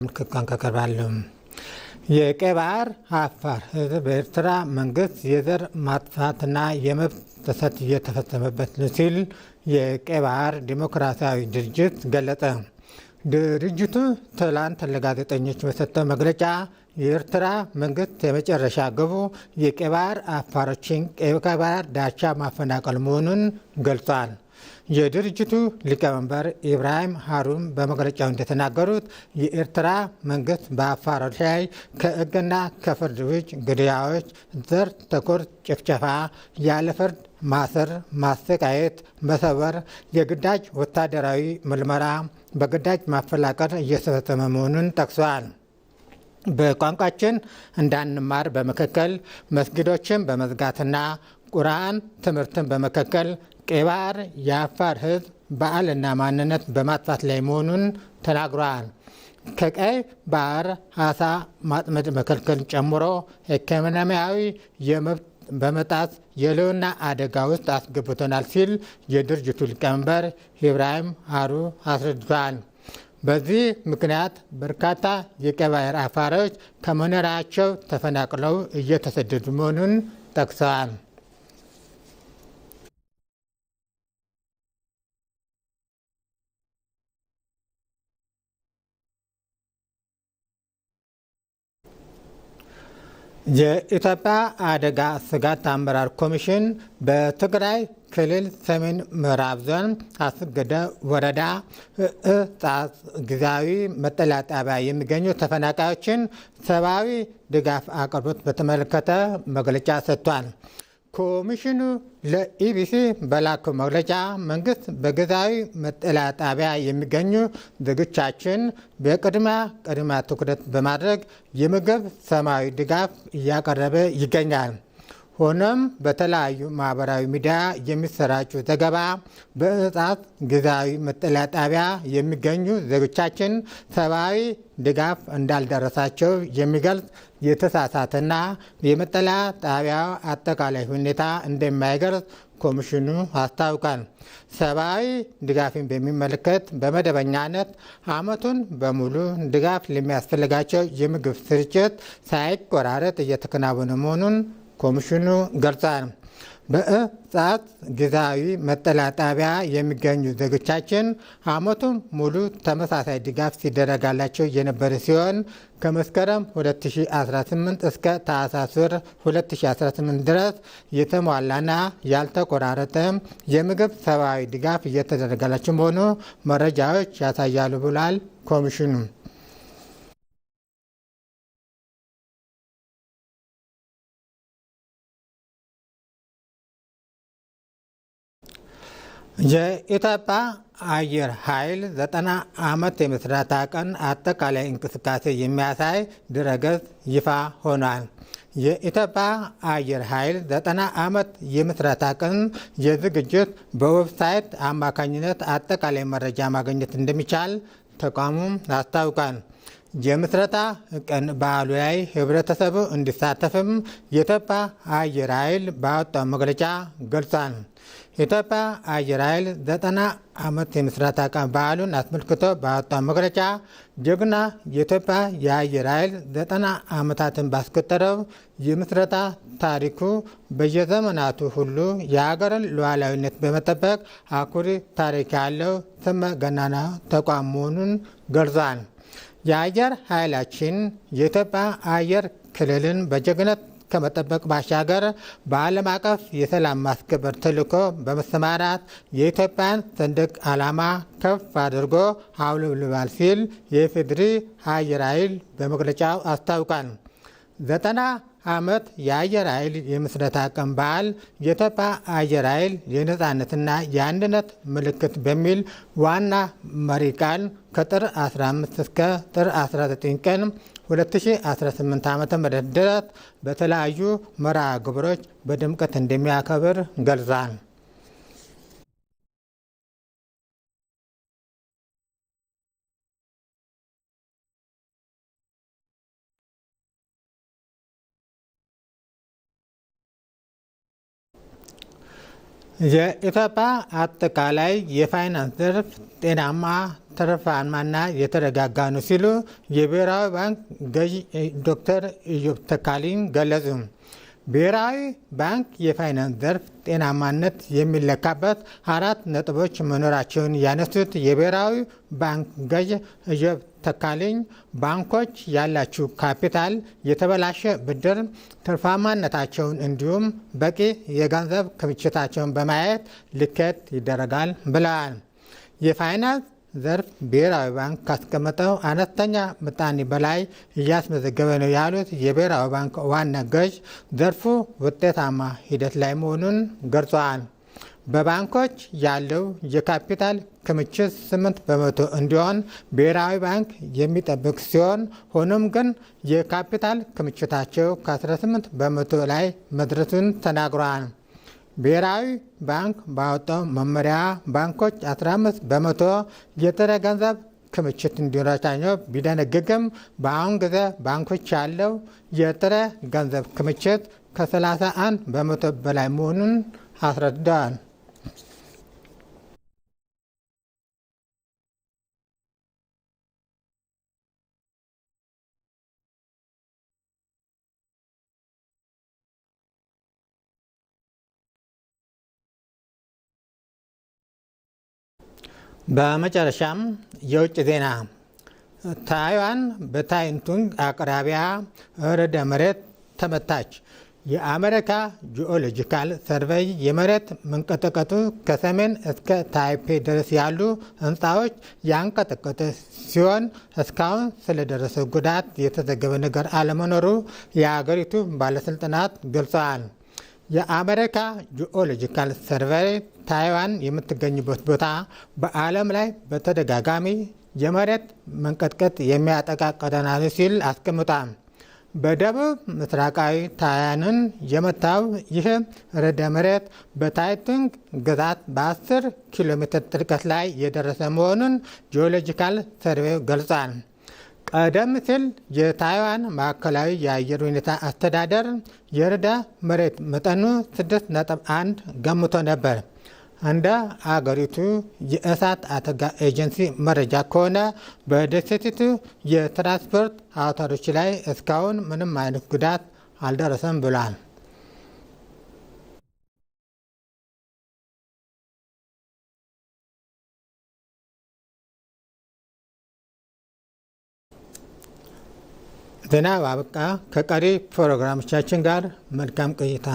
ከቀርባለሁ የቀይ ባህር አፋር ህዝብ በኤርትራ መንግስት የዘር ማጥፋትና የመብት ጥሰት እየተፈጸመበት ነው ሲል የቀይ ባህር ዲሞክራሲያዊ ድርጅት ገለጸ። ድርጅቱ ትላንት ለጋዜጠኞች በሰጠው መግለጫ የኤርትራ መንግስት የመጨረሻ ግቡ የቀይ ባህር አፋሮችን ከቀይ ባህር ዳርቻ ማፈናቀል መሆኑን ገልጿል። የድርጅቱ ሊቀመንበር ኢብራሂም ሃሩን በመግለጫው እንደተናገሩት የኤርትራ መንግስት በአፋሮች ላይ ከሕግና ከፍርድ ውጭ ግድያዎች፣ ዘር ተኮር ጭፍጨፋ፣ ያለ ፍርድ ማሰር፣ ማሰቃየት፣ መሰወር፣ የግዳጅ ወታደራዊ ምልመራ፣ በግዳጅ ማፈላቀል እየተፈጸመ መሆኑን ጠቅሰዋል። በቋንቋችን እንዳንማር በመከልከል መስጊዶችን በመዝጋትና ቁርአን ትምህርትን በመከልከል ቀይ ባህር የአፋር ህዝብ ባህልና ማንነት በማጥፋት ላይ መሆኑን ተናግረዋል። ከቀይ ባህር አሳ ማጥመድ መከልከል ጨምሮ ኢኮኖሚያዊ የመብት በመጣስ የህልውና አደጋ ውስጥ አስገብቶናል ሲል የድርጅቱ ሊቀመንበር ኢብራሂም ሃሩ አስረድተዋል። በዚህ ምክንያት በርካታ የቀይ ባህር አፋሮች ከመኖሪያቸው ተፈናቅለው እየተሰደዱ መሆኑን ጠቅሰዋል። የኢትዮጵያ አደጋ ስጋት አመራር ኮሚሽን በትግራይ ክልል ሰሜን ምዕራብ ዞን አስገደ ወረዳ ጣት ጊዜያዊ መጠለያ ጣቢያ የሚገኙ ተፈናቃዮችን ሰብአዊ ድጋፍ አቅርቦት በተመለከተ መግለጫ ሰጥቷል። ኮሚሽኑ ለኢቢሲ በላከው መግለጫ መንግስት በጊዜያዊ መጠለያ ጣቢያ የሚገኙ ዜጎቻችን በቅድሚያ ትኩረት በማድረግ የምግብ ሰብአዊ ድጋፍ እያቀረበ ይገኛል። ሆኖም በተለያዩ ማህበራዊ ሚዲያ የሚሰራጩ ዘገባ በጣት ጊዜያዊ መጠለያ ጣቢያ የሚገኙ ዜጎቻችን ሰብአዊ ድጋፍ እንዳልደረሳቸው የሚገልጽ የተሳሳተና የመጠለያ ጣቢያው አጠቃላይ ሁኔታ እንደማይገልጽ ኮሚሽኑ አስታውቋል። ሰብአዊ ድጋፍን በሚመለከት በመደበኛነት ዓመቱን በሙሉ ድጋፍ ለሚያስፈልጋቸው የምግብ ስርጭት ሳይቆራረጥ እየተከናወነ መሆኑን ኮሚሽኑ ገልጿል። በጣት ጊዜያዊ መጠለያ ጣቢያ የሚገኙ ዜጎቻችን ዓመቱን ሙሉ ተመሳሳይ ድጋፍ ሲደረጋላቸው የነበረ ሲሆን ከመስከረም 2018 እስከ ታህሳስ 2018 ድረስ የተሟላና ያልተቆራረጠ የምግብ ሰብአዊ ድጋፍ እየተደረጋላቸው መሆኑ መረጃዎች ያሳያሉ ብሏል ኮሚሽኑ። የኢትዮጵያ አየር ኃይል 90 ዓመት የምስረታ ቀን አጠቃላይ እንቅስቃሴ የሚያሳይ ድረገጽ ይፋ ሆኗል። የኢትዮጵያ አየር ኃይል 90 ዓመት የምስረታ ቀን የዝግጅት በዌብሳይት አማካኝነት አጠቃላይ መረጃ ማግኘት እንደሚቻል ተቋሙም አስታውቋል። የምስረታ ቀን በዓሉ ላይ ህብረተሰቡ እንዲሳተፍም የኢትዮጵያ አየር ኃይል ባወጣው መግለጫ ገልጿል። የኢትዮጵያ አየር ኃይል 90 ዓመት የምስረታ ቀን በዓሉን አስመልክቶ ባወጣው መግለጫ ጀግና የኢትዮጵያ የአየር ኃይል 90 ዓመታትን ባስቆጠረው የምስረታ ታሪኩ በየዘመናቱ ሁሉ የሀገርን ሉዓላዊነት በመጠበቅ አኩሪ ታሪክ ያለው ስመ ገናና ተቋም መሆኑን ገልጿል። የአየር ኃይላችን የኢትዮጵያ አየር ክልልን በጀግነት ከመጠበቅ ባሻገር በዓለም አቀፍ የሰላም ማስከበር ተልዕኮ በመሰማራት የኢትዮጵያን ሰንደቅ ዓላማ ከፍ አድርጎ አውለብልቧል ሲል የኢፌዴሪ አየር ኃይል በመግለጫው አስታውቋል። 90 ዓመት የአየር ኃይል የምስረታ ቀን በዓል የኢትዮጵያ አየር ኃይል የነፃነትና የአንድነት ምልክት በሚል ዋና መሪ ቃል ከጥር 15 እስከ ጥር 19 ቀን 2018 ዓ.ም ድረስ በተለያዩ መርሃ ግብሮች በድምቀት እንደሚያከብር ገልጿል። የኢትዮጵያ አጠቃላይ የፋይናንስ ዘርፍ ጤናማ፣ ትርፋማና የተረጋጋ ነው ሲሉ የብሔራዊ ባንክ ገዢ ዶክተር ኢዮብ ተካልኝ ገለጹ። ብሔራዊ ባንክ የፋይናንስ ዘርፍ ጤናማነት የሚለካበት 4 ነጥቦች መኖራቸውን ያነሱት የብሔራዊ ባንክ ገዢ ኢዮብ ተካልኝ ባንኮች ያላቸው ካፒታል፣ የተበላሸ ብድር፣ ትርፋማነታቸውን እንዲሁም በቂ የገንዘብ ክምችታቸውን በማየት ልኬት ይደረጋል ብለዋል። የፋይናንስ ዘርፍ ብሔራዊ ባንክ ካስቀመጠው አነስተኛ ምጣኔ በላይ እያስመዘገበ ነው ያሉት የብሔራዊ ባንክ ዋና ገዥ ዘርፉ ውጤታማ ሂደት ላይ መሆኑን ገልጸዋል። በባንኮች ያለው የካፒታል ክምችት 8 በመቶ እንዲሆን ብሔራዊ ባንክ የሚጠብቅ ሲሆን ሆኖም ግን የካፒታል ክምችታቸው ከ18 በመቶ ላይ መድረሱን ተናግረዋል። ብሔራዊ ባንክ ባወጣው መመሪያ ባንኮች 15 በመቶ የጥሬ ገንዘብ ክምችት እንዲኖራቸው ቢደነግግም በአሁን ጊዜ ባንኮች ያለው የጥሬ ገንዘብ ክምችት ከ31 በመቶ በላይ መሆኑን አስረድተዋል። በመጨረሻም የውጭ ዜና። ታይዋን በታይቱንግ አቅራቢያ ርዕደ መሬት ተመታች። የአሜሪካ ጂኦሎጂካል ሰርቬይ የመሬት መንቀጥቀጡ ከሰሜን እስከ ታይፔ ድረስ ያሉ ሕንፃዎች ያንቀጠቀጠ ሲሆን እስካሁን ስለደረሰው ጉዳት የተዘገበ ነገር አለመኖሩ የአገሪቱ ባለሥልጣናት ገልጸዋል። የአሜሪካ ጂኦሎጂካል ሰርቬይ ታይዋን የምትገኝበት ቦታ በዓለም ላይ በተደጋጋሚ የመሬት መንቀጥቀጥ የሚያጠቃ ቀጠና ነው ሲል አስቀምጧል። በደቡብ ምስራቃዊ ታይዋንን የመታው ይህ ርዕደ መሬት በታይቱንግ ግዛት በ10 ኪሎ ሜትር ጥልቀት ላይ የደረሰ መሆኑን ጂኦሎጂካል ሰርቬይ ገልጿል። ቀደም ሲል የታይዋን ማዕከላዊ የአየር ሁኔታ አስተዳደር የርዕደ መሬት መጠኑ 6.1 ገምቶ ነበር። እንደ አገሪቱ የእሳት አደጋ ኤጀንሲ መረጃ ከሆነ በደሴቲቱ የትራንስፖርት አውታሮች ላይ እስካሁን ምንም አይነት ጉዳት አልደረሰም ብሏል። ዜና አበቃ። ከቀሪ ፕሮግራሞቻችን ጋር መልካም ቆይታ